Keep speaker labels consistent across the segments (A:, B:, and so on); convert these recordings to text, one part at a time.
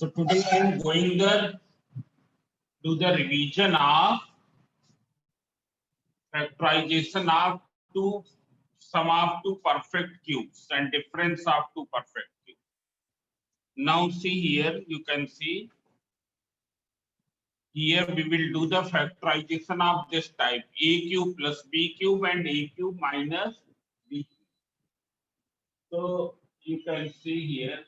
A: So today I am going to do the revision of factorization of two sum of two perfect cubes and difference of two perfect cubes. Now see here, you can see here we will do the factorization of this type a cube plus b cube and a cube minus b cube. So you can see here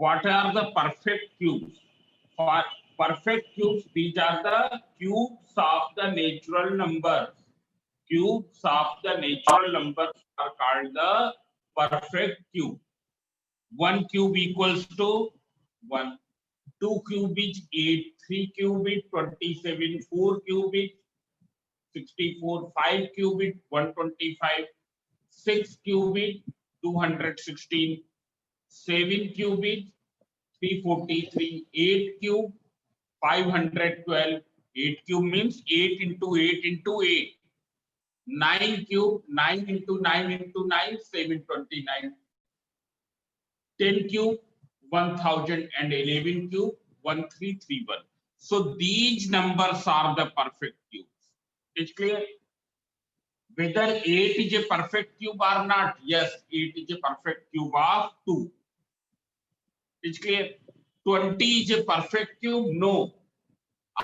A: what are the perfect cubes. For perfect cubes, these are the cubes of the natural numbers. Cubes of the natural numbers are called the perfect cube. 1 cube equals to 1. 2 cube is 8. 3 cube is 27. 4 cube is 64. 5 cube is 125. 6 cube is 216. 7 cube is 343. 8 cube 512. 8 cube means 8 into 8 into 8. 9 cube 9 into 9 into 9 729. 10 cube 1000 and 11 cube 1331. So these numbers are the perfect cubes. It's clear? Whether 8 is a perfect cube or not, yes, 8 is a perfect cube of 2. It's clear? 20 is a perfect cube? No.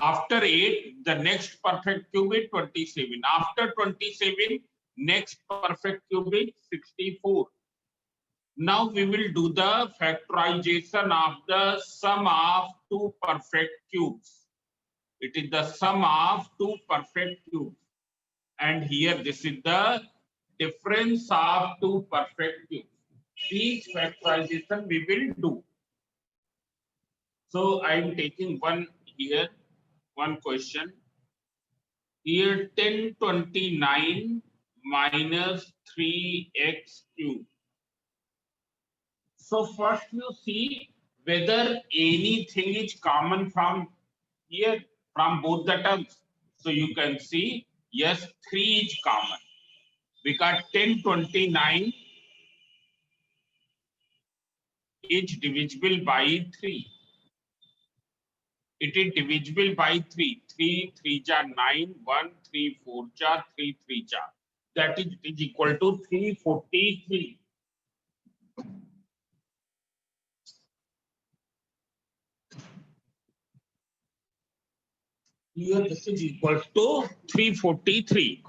A: After 8, the next perfect cube is 27. After 27, next perfect cube is 64. Now we will do the factorization of the sum of two perfect cubes. It is the sum of two perfect cubes. And here this is the difference of two perfect cubes. These factorization we will do. So I am taking one here, one question. Here 1029 minus 3x cube. So first you see whether anything is common from here, from both the terms. So you can see, yes, 3 is common because 1029 is divisible by 3. It is divisible by 3. 3, 3 jar 9, 1, 3, 4 jar, 3, 3 jar. That is, it is equal to 343. Here this is equal to 343.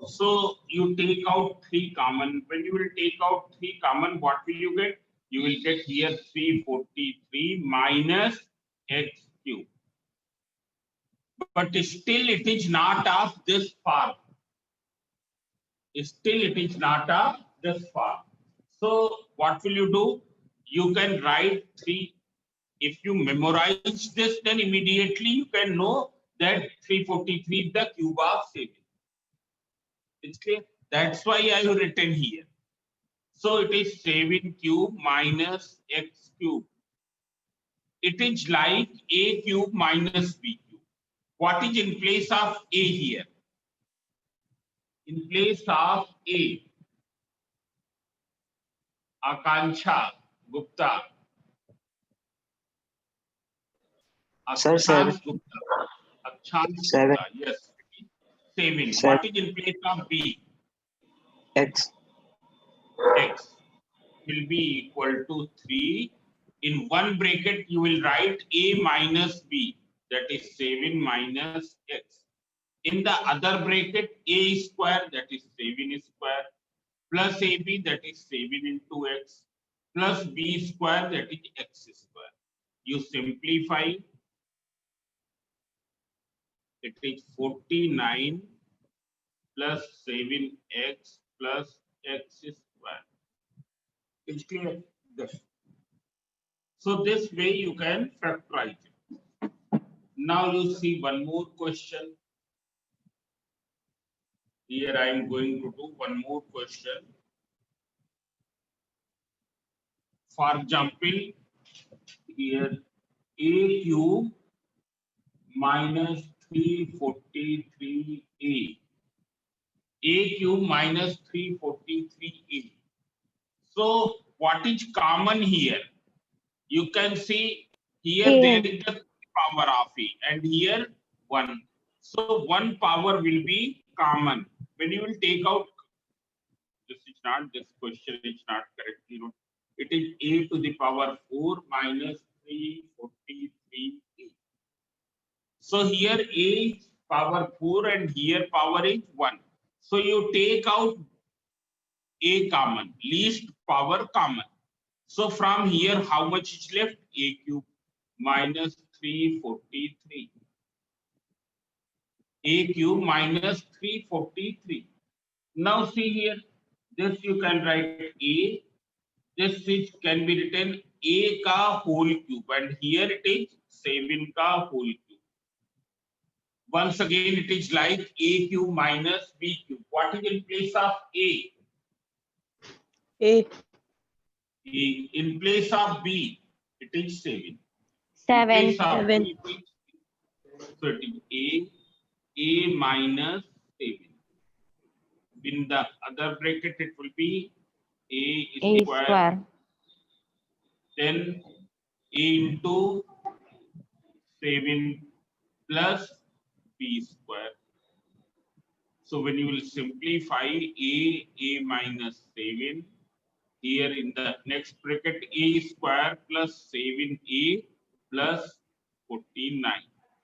A: So you take out 3 common. When you will take out 3 common, what will you get? You will get here 343 minus x cube. But still it is not of this form. Still it is not of this form. So what will you do? You can write 3. If you memorize this, then immediately you can know that 343 is the cube of 7. It's clear? That's why I have written here. So it is 7 cube minus x cube. It is like a cube minus b cube. What is in place of a here? In place of a, Akansha Gupta.
B: Sir, 7.
A: Gupta. Akshant
B: 7.
A: Gupta. Yes. 7. What is in place of b?
B: X.
A: X will be equal to 3. In one bracket, you will write a minus b. That is 7 minus x. In the other bracket, a square, that is 7 square, plus ab, that is 7 into x, plus b square, that is x square. You simplify, it is 49 plus 7x plus x square. It's clear? Yes. So this way you can factorize it. Now you see one more question. Here I am going to do one more question. For example, here a cube minus 343a. A cube minus 343a. So what is common here? You can see here
C: A.
A: there is the power of A and here 1. So 1 power will be common. When you will take out, this is not, this question is not correctly wrote. It is A to the power 4 minus 343A. So here A is power 4 and here power is 1. So you take out A common, least power common. So from here, how much is left? A cube minus 343. A cube minus 343. Now see here, this you can write A. This is can be written A ka whole cube, and here it is 7 ka whole cube. Once again, it is like A cube minus B cube. What is in place of A?
C: A.
A: A. In place of B, it is 7. In
C: 7.
A: place of
C: 7.
A: B, it is 30. A minus 7. In the other bracket, it will be A
C: A
A: square,
C: square.
A: then A into 7 plus B square. So when you will simplify A minus 7, here in the next bracket, A square plus 7A plus 49.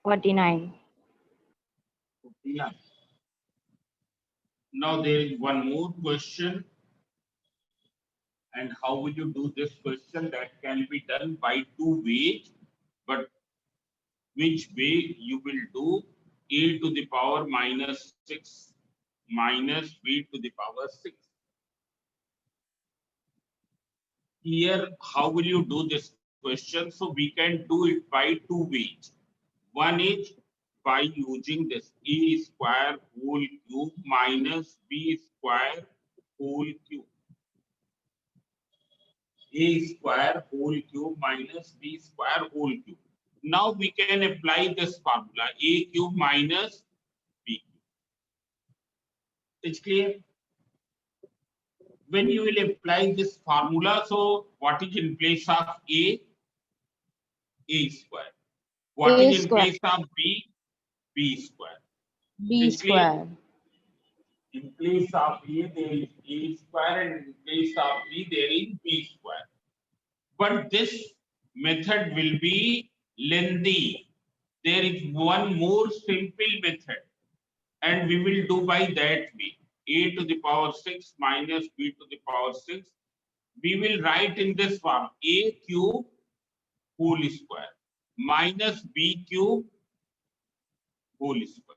C: 49.
A: 49. Now there is one more question. And how will you do this question? That can be done by 2 ways. But which way you will do? A to the power minus 6 minus B to the power 6. Here, how will you do this question? So we can do it by 2 ways. One is by using this A square whole cube minus B square whole cube. A square whole cube minus B square whole cube. Now we can apply this formula A cube minus B cube. It's clear? When you will apply this formula, so what is in place of A? A square. What
C: A
A: is in
C: square.
A: place of B? B square.
C: B
A: It's clear?
C: square.
A: In place of A, there is A square, and in place of B, there is B square. But this method will be lengthy. There is one more simple method, and we will do by that way. A to the power 6 minus B to the power 6. We will write in this form A cube whole square minus B cube whole square.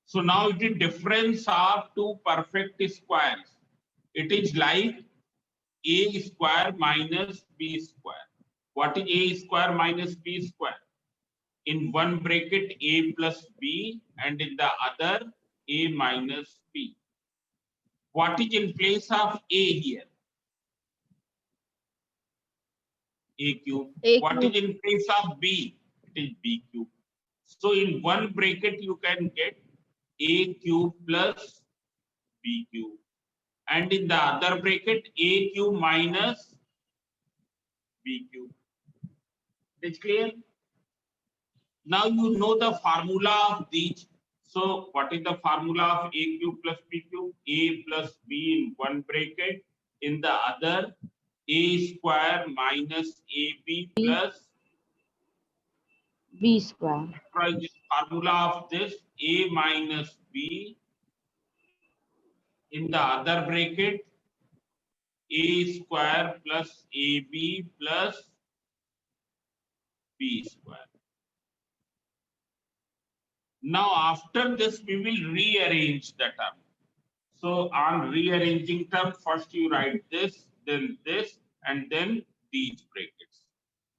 A: So now it is difference of two perfect squares. It is like A square minus B square. What is A square minus B square? In one bracket A plus B and in the other A minus B. What is in place of A here? A cube.
C: A
A: What
C: cube.
A: is in place of B? It is B cube. So in one bracket you can get A cube plus B cube. And in the other bracket A cube minus B cube. It's clear? Now you know the formula of these. So what is the formula of A cube plus B cube? A plus B in one bracket, in the other A square minus AB plus
C: B square.
A: formula of this A minus B in the other bracket A square plus AB plus B square. Now after this we will rearrange the term. So on rearranging term, first you write this, then this, and then these brackets.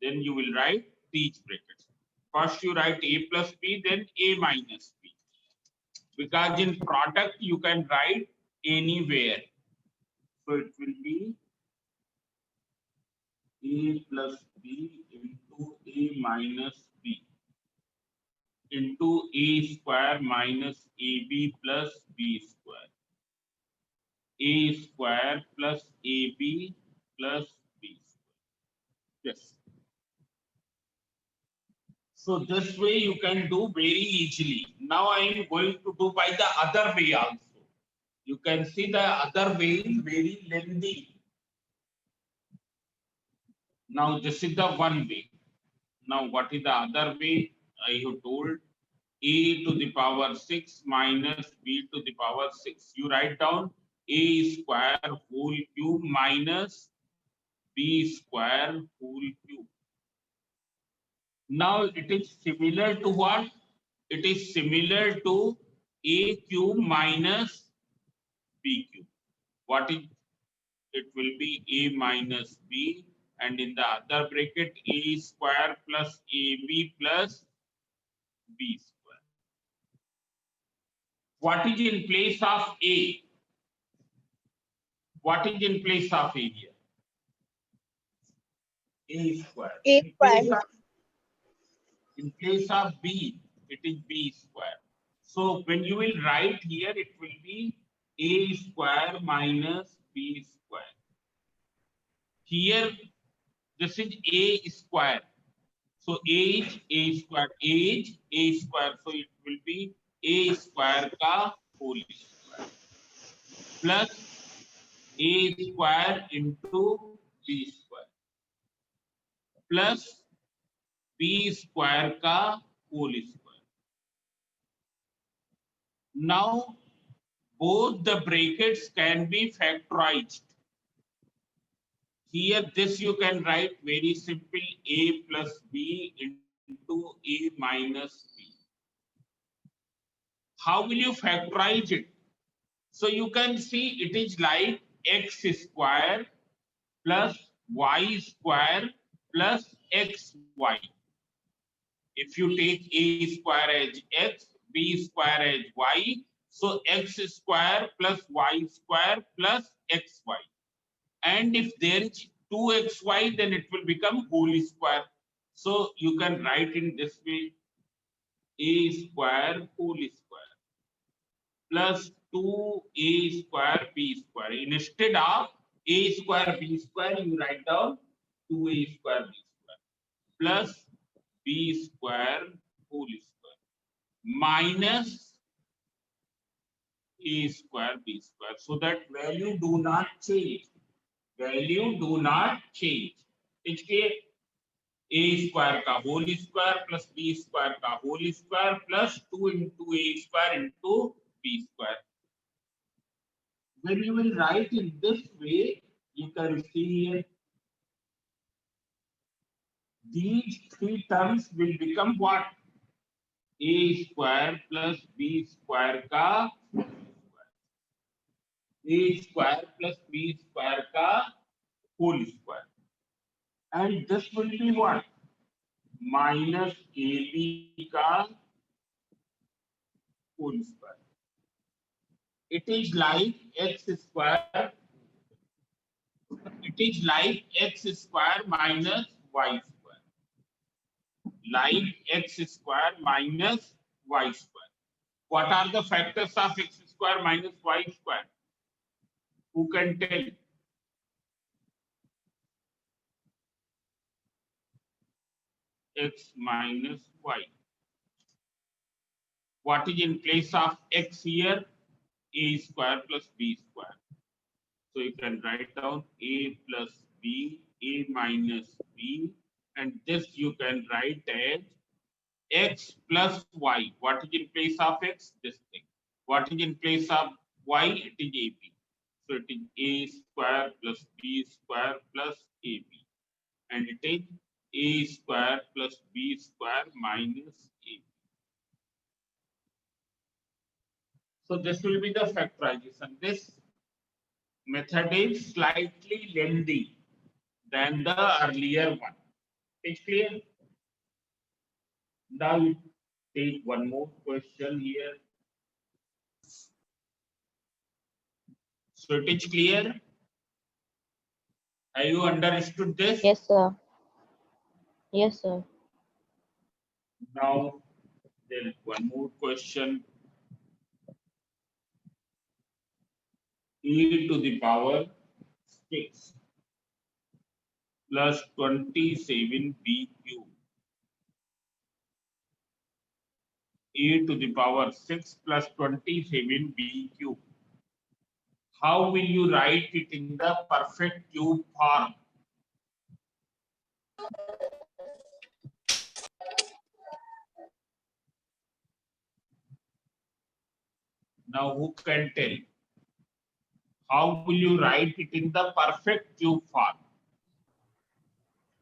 A: Then you will write these brackets. First you write A plus B, then A minus B. Because in product you can write anywhere. So it will be A plus B into A minus B into A square minus AB plus B square. A square plus AB plus B square. Yes. So this way you can do very easily. Now I am going to do by the other way also. You can see the other way is very lengthy. Now this is the one way. Now what is the other way? I have told a to the power 6 minus b to the power 6. You write down a square whole cube minus b square whole cube. Now it is similar to what? It is similar to a cube minus b cube. What is it? Will be a minus b, and in the other bracket a square plus ab plus b square. What is in place of a? What is in place of a here? A square.
D: A
A: In place
D: square.
A: of, in place of b, it is b square. So when you will write here, it will be a square minus b square. Here, this is a square. So age a square, age a square. So it will be a square ka whole square plus a square into b square plus b square ka whole square. Now both the brackets can be factorized. Here this you can write very simple a plus b into a minus b. How will you factorize it? So you can see it is like x square plus y square plus xy. If you take a square as x, b square as y, so x square plus y square plus xy. And if there is 2xy, then it will become whole square. So you can write in this way a square whole square plus 2a square b square. Instead of a square b square, you write down 2a square b square plus b square whole square minus a square b square. So that value do not change. Value do not change. इसके a square का whole square plus b square का whole square plus 2 into a square into b square. When you will write in this way, you can see here these three terms will become what? A square plus b square का a square plus b square का whole square. And this will be what? Minus ab का whole square. It is like x square. It is like x square minus y square. Like x square minus y square. What are the factors of x square minus y square? Who can tell? X minus y. What is in place of x here? A square plus b square. So you can write down a plus b, a minus b, and this you can write as x plus y. What is in place of x? This thing. What is in place of y? It is ab. So it is a square plus b square plus ab. And it is a square plus b square minus ab. So this will be the factorization. This method is slightly lengthy than the earlier one. It's clear? Now we take one more question here. So it is clear? Have you understood this?
C: Yes, sir. Yes, sir.
A: Now there is one more question. e to the power 6 plus 27b cube. E to the power 6 plus 27b cube. How will you write it in the perfect cube form? Now who can tell? How will you write it in the perfect cube form?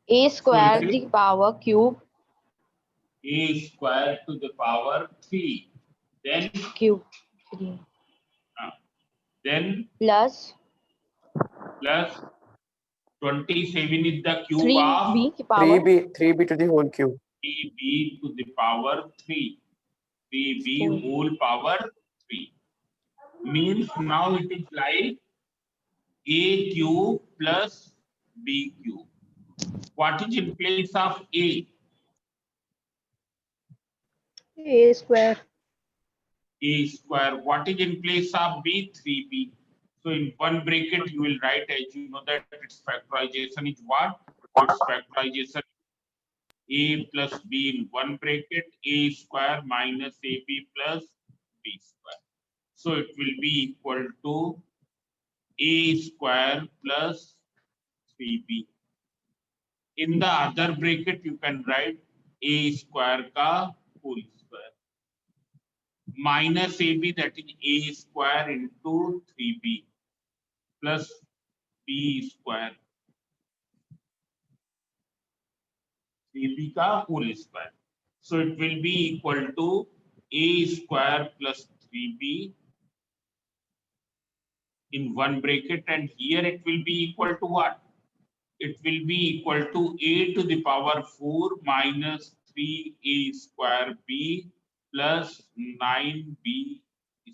C: A square
A: So it is
C: the power cube
A: a square to the power 3. Then,
C: cube 3
A: then
C: plus
A: plus 27 is the cube
C: 3b
A: of
C: की power
D: 3b to the whole cube.
A: 3b to the power 3. 3b
C: 4.
A: whole power 3. Means now it is like a cube plus b cube. What is in place of a?
C: A square.
A: A square. What is in place of b? 3b. So in one bracket you will write, as you know that its factorization is what? Its factorization a plus b in one bracket, a square minus ab plus b square. So it will be equal to a square plus 3b. In the other bracket you can write a square ka whole square minus ab, that is a square into 3b plus b square, 3b ka whole square. So it will be equal to a square plus 3b in one bracket, and here it will be equal to what? It will be equal to a to the power 4 minus 3a square b plus 9b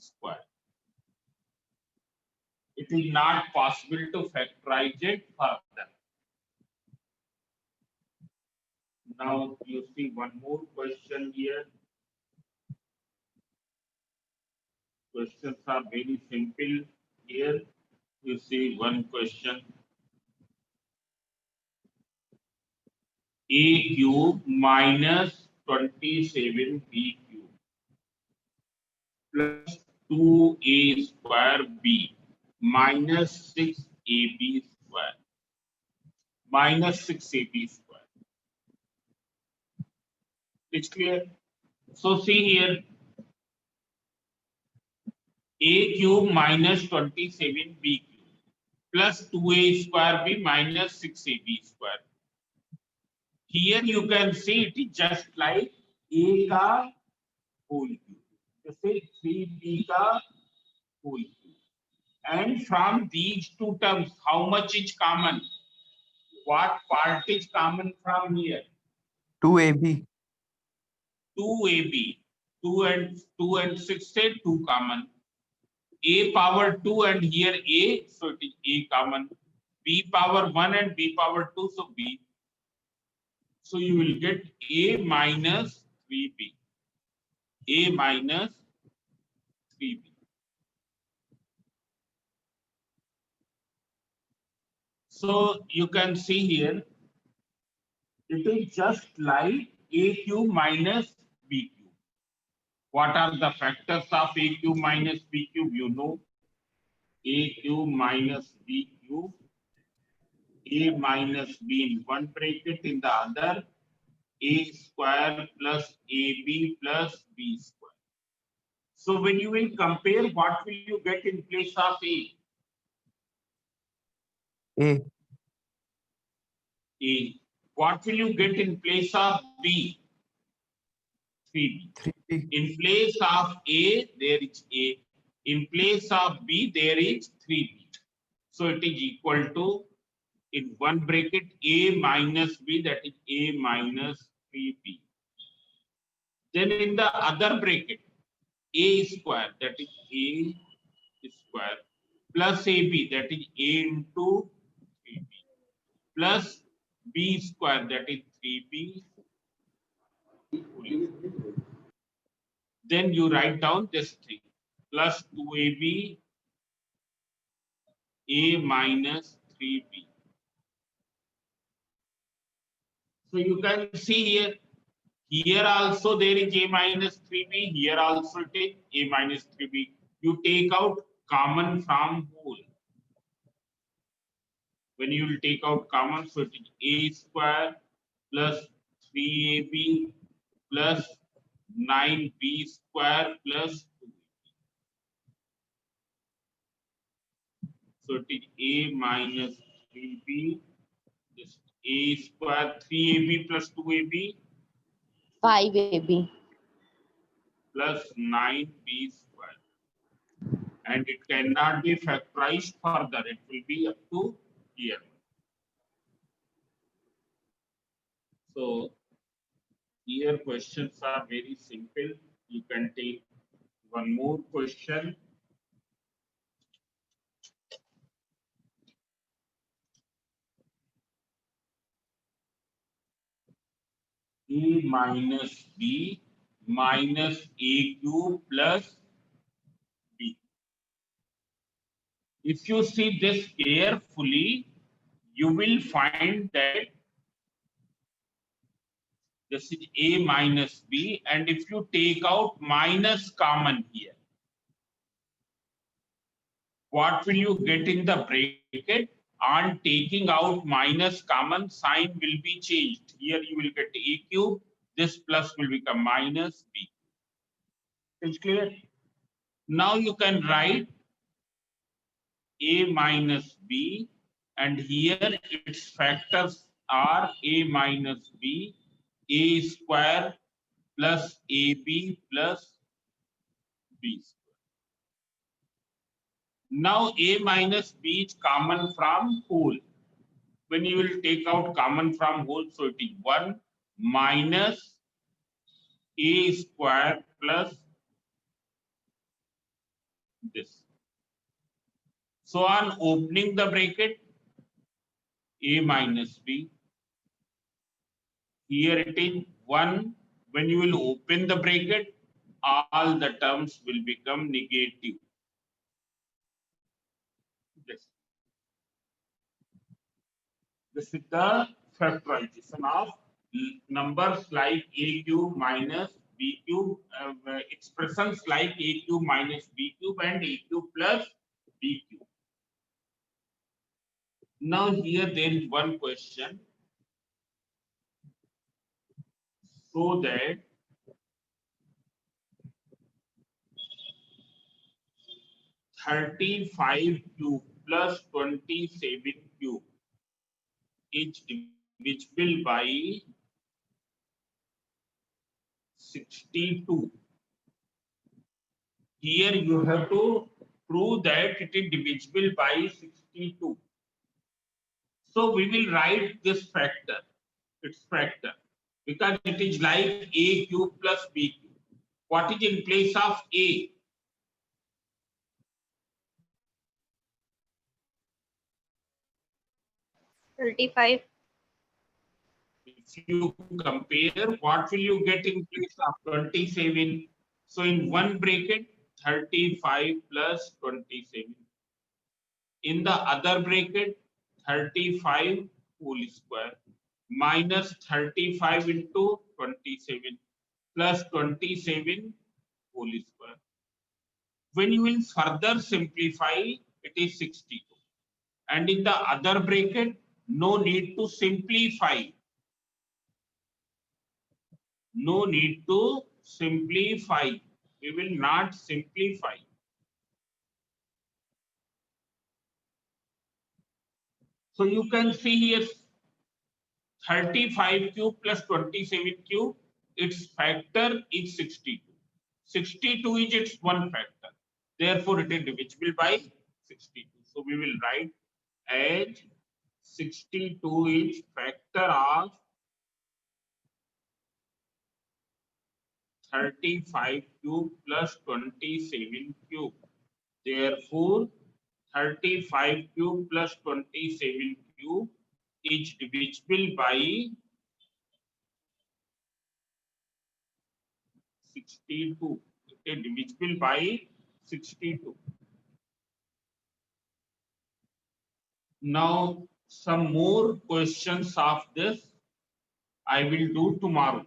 A: square. It is not possible to factorize it further. Now you see one more question here. Questions are very simple here. You see one question. A cube minus 27b cube plus 2a square b minus 6ab square minus 6ab square. It's clear? So see here, a cube minus 27b cube plus 2a square b minus 6ab square. Here you can see it is just like a ka whole cube. You see 3b ka whole cube. And from these two terms, how much is common? What part is common from here?
D: 2ab.
A: 2ab. 2 and 6 say 2 common. A power 2 and here a, so it is a common. B power 1 and b power 2, so b. So you will get a minus 3b. A minus 3b. So you can see here, it is just like a cube minus b cube. What are the factors of a cube minus b cube? You know, a cube minus b cube, a minus b in one bracket, in the other, a square plus ab plus b square. So when you will compare, what will you get in place of a?
D: A.
A: A. What will you get in place of b? 3b.
D: 3b.
A: In place of a, there is a. In place of b, there is 3b. So it is equal to, in one bracket, a minus b, that is a minus 3b. Then in the other bracket, a square, that is a square, plus ab, that is a into 3b, plus b square, that is 3b. Then you write down this thing, plus 2ab A minus 3B. So you can see here. Here also there is A minus 3B. Here also it is A minus 3B. You take out common from whole. When you will take out common, so it is A square plus 3AB plus 9B square plus 2. So it is A minus 3B, just A square 3AB plus 2AB
C: 5AB.
A: plus 9B square. And it cannot be factorized further. It will be up to here. So here questions are very simple. You can take one more question. A minus B minus A cube plus B. If you see this carefully, you will find that this is A minus B, and if you take out minus common here, what will you get in the bracket? On taking out minus common, sign will be changed. Here you will get A cube, this plus will become minus B. Is clear? Now you can write A minus B, and here its factors are A minus B, A square plus AB plus B square. Now A minus B is common from whole. When you will take out common from whole, so it is 1 minus A square plus this. So on opening the bracket, A minus B, here it is 1. When you will open the bracket, all the terms will become negative. This is the factorization of numbers like A cube minus B cube, expressions like A cube minus B cube and A cube plus B cube. Now here there is one question. So that (35) cube plus 27 cube is divisible by 62. Here you have to prove that it is divisible by 62. So we will write this factor, its factor, because it is like A cube plus B cube. What is in place of A?
C: $35.
A: If you compare, what will you get in place of 27? So in one bracket, 35 plus 27. In the other bracket, 35 whole square minus 35 into 27 plus 27 whole square. When you will further simplify, it is 62. And in the other bracket, no need to simplify. No need to simplify. We will not simplify. So you can see here 35 cube plus 27 cube, its factor is 62. 62 is its one factor. Therefore, it is divisible by 62. So we will write as 62 is factor of 35 cube plus 27 cube. Therefore, 35 cube plus 27 cube is divisible by 62. It is divisible by 62. Now some more questions of this I will do tomorrow.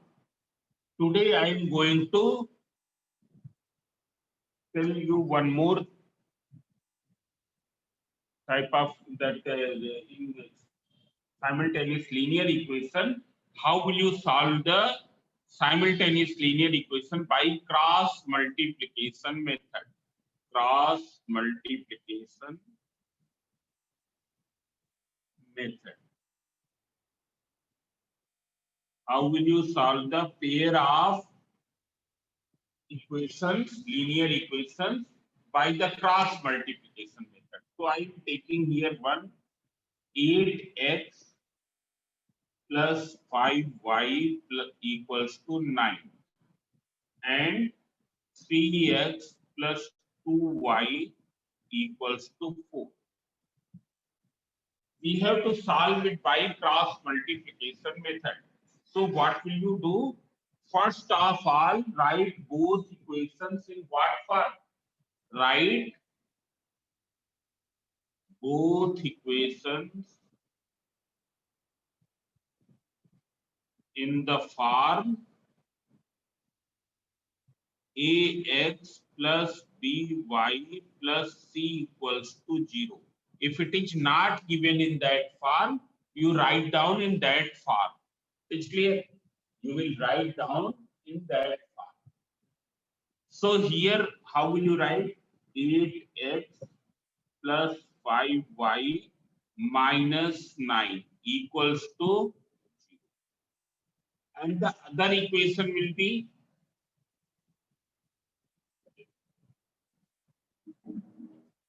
A: Today I am going to tell you one more type of that in simultaneous linear equation. How will you solve the simultaneous linear equation by cross multiplication method? Cross multiplication method. How will you solve the pair of equations, linear equations by the cross multiplication method? So I am taking here one 8x plus 5y equals to 9 and 3x plus 2y equals to 4. We have to solve it by cross multiplication method. So what will you do? First of all, write both equations in what form? Write both equations in the form ax plus by plus c equals to 0. If it is not given in that form, you write down in that form. It's clear? You will write down in that form. So here, how will you write? 8x plus 5y minus 9 equals to 0. And the other equation will be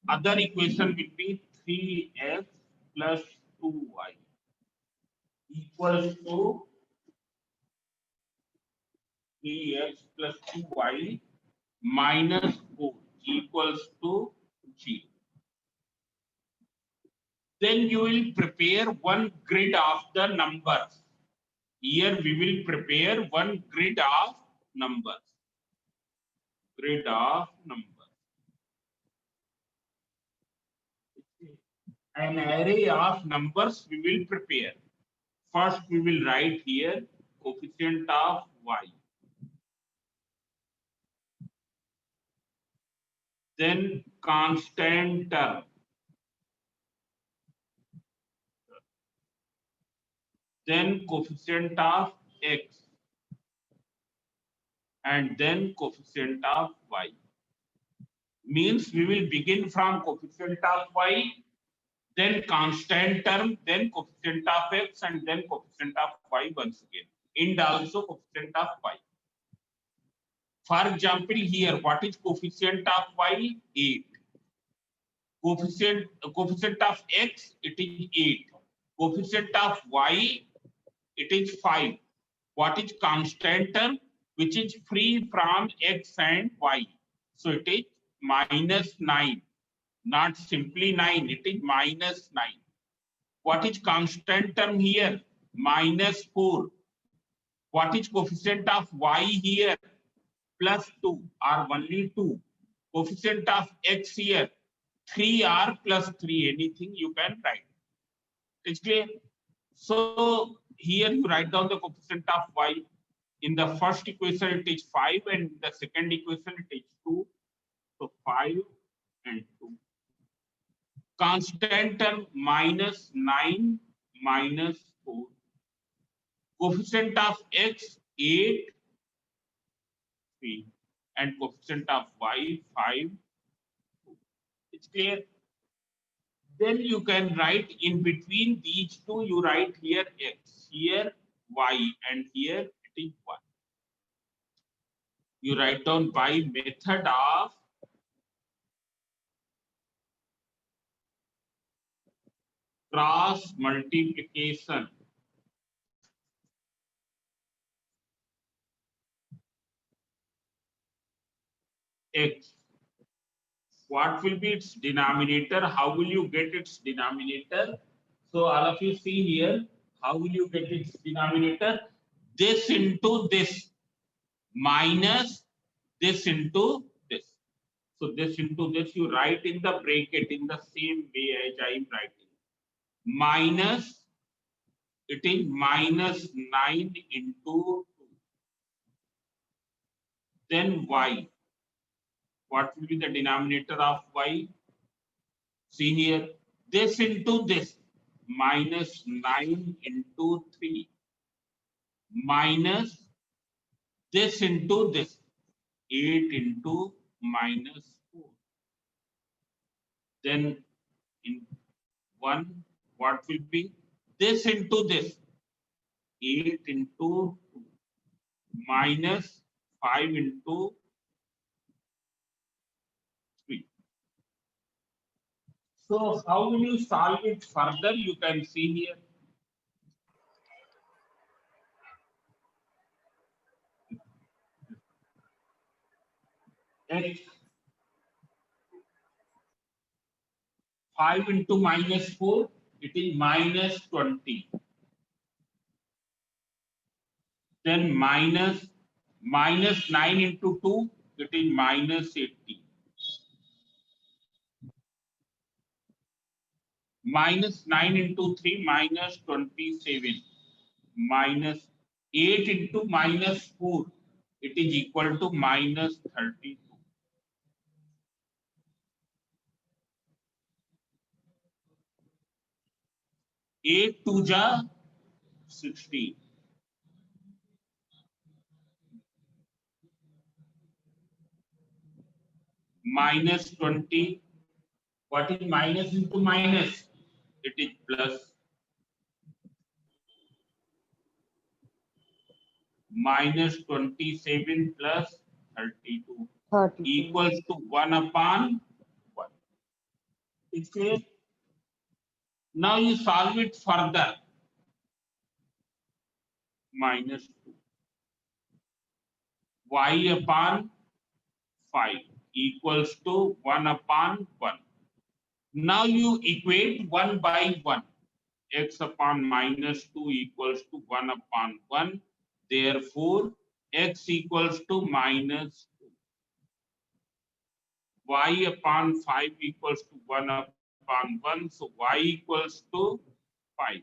A: other equation will be 3x plus 2y equals to 3x plus 2y minus 4 equals to 0. Then you will prepare one grid of the numbers. Here we will prepare one grid of numbers. Grid of numbers. An array of numbers we will prepare. First we will write here coefficient of y. Then constant term. Then coefficient of x. And then coefficient of y. Means we will begin from coefficient of y, then constant term, then coefficient of x, and then coefficient of y once again. And also coefficient of y. For example, here, what is coefficient of y? 8. Coefficient of x, it is 8. Coefficient of y, it is 5. What is constant term? Which is free from x and y. So it is minus 9. Not simply 9, it is minus 9. What is constant term here? Minus 4. What is coefficient of y here? Plus 2 or only 2. Coefficient of x here? 3 or plus 3. Anything you can write. It's clear? So here you write down the coefficient of y. In the first equation it is 5 and the second equation it is 2. So 5 and 2. Constant term minus 9 minus 4. Coefficient of x 8, 3. And coefficient of y 5. 2. It's clear? Then you can write in between these two, you write here x, here y, and here it is 1. You write down by method of cross multiplication. X. What will be its denominator? How will you get its denominator? So all of you see here, how will you get its denominator? This into this minus this into this. So this into this you write in the bracket in the same way as I am writing. minus, it is minus 9 into 2. Then y. What will be the denominator of y? See here, this into this, minus 9 into 3, minus this into this, 8 into minus 4. Then in 1, what will be? This into this, 8 into 2, minus 5 into 3. So how will you solve it further? You can see here. X 5 into minus 4, it is minus 20. Then minus 9 into 2, it is minus 80. Minus 9 into 3, minus 27. Minus 8 into minus 4, it is equal to minus 32. 8 2 ja 16. Minus 20. What is minus into minus? It is plus. Minus 27 plus 32
C: 32.
A: equals to 1 upon 1. It's clear? Now you solve it further. Minus 2. Y upon 5 equals to 1 upon 1. Now you equate 1 by 1. X upon minus 2 equals to 1 upon 1. Therefore, x equals to minus 2. Y upon 5 equals to 1 upon 1. So y equals to 5.